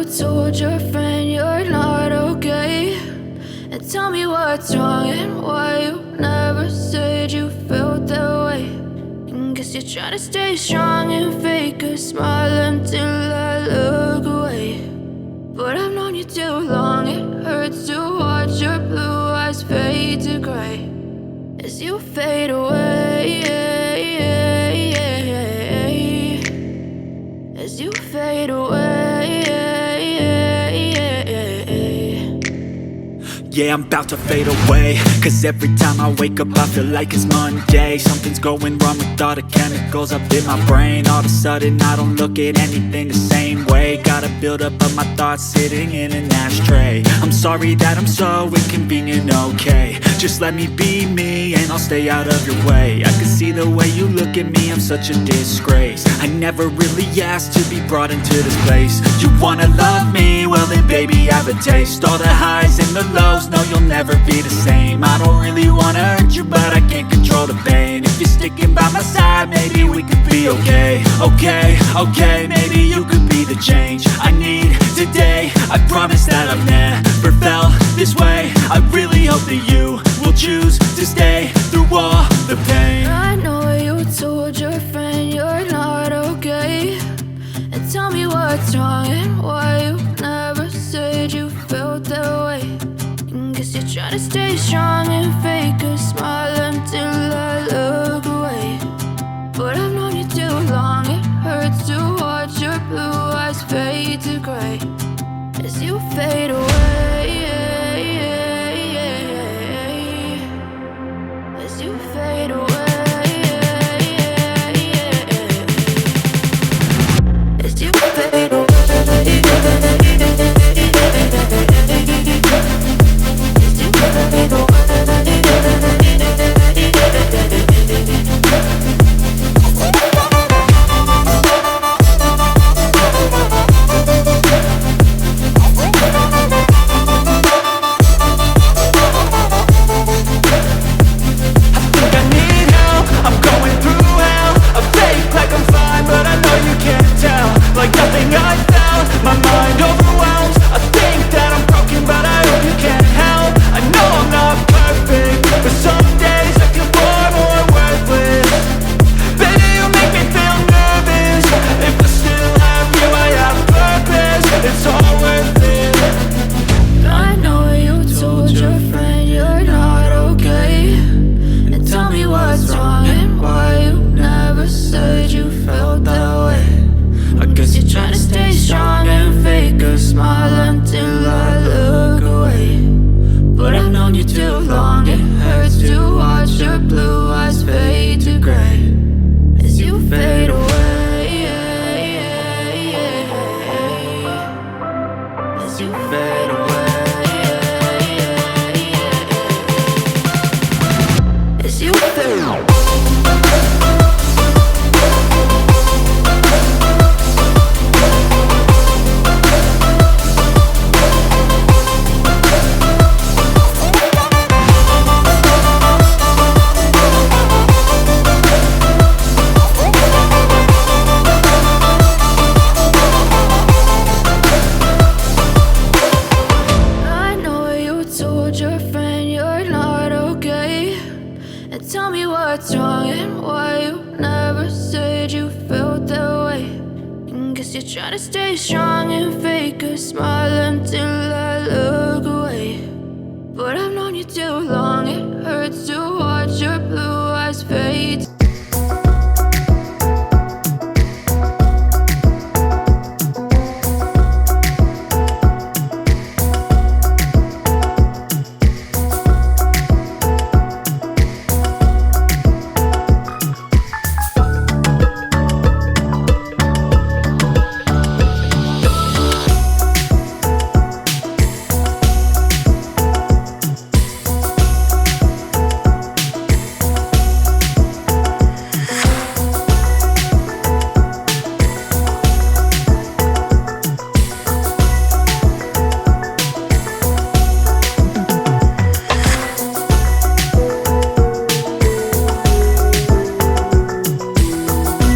told your friend you're not okay? And tell me what's wrong and why you never said you felt that way. And guess you're trying to stay strong and fake a smile until I look away. But I've known you too long, it hurts to watch your blue eyes fade to gray as you fade away, as you fade away. Yeah, I'm about to fade away, cause every time I wake up I feel like it's Monday. Something's going wrong with all the chemicals up in my brain. All of a sudden I don't look at anything the same way. Got a buildup of my thoughts sitting in an ashtray. I'm sorry that I'm so inconvenient, okay? Just let me be me and I'll stay out of your way. I can see the way you look at me, I'm such a disgrace. I never really asked to be brought into this place. You wanna love me? Well then baby, have a taste. All the highs and the lows, no, you'll never be the same. I don't really wanna hurt you, but I can't control the pain. If you're sticking by my side, maybe we could be okay. Okay, maybe you could be the change I need today. I promise that I've never felt this way. I really hope that you will choose to stay through all the pain. I know you told your friend you're not okay. And tell me what's wrong and why you never said you felt that way. Guess you're trying to stay strong and fake a smile until I look away. But I've known you too long, it hurts to watch your blue eyes fade to gray as you fade away, as you fade away, as you fade away. Tell me what's wrong and why you never said you felt that way. And guess you're trying to stay strong and fake a smile until I look away. But I've known you too long, it hurts to watch your blue eyes fade.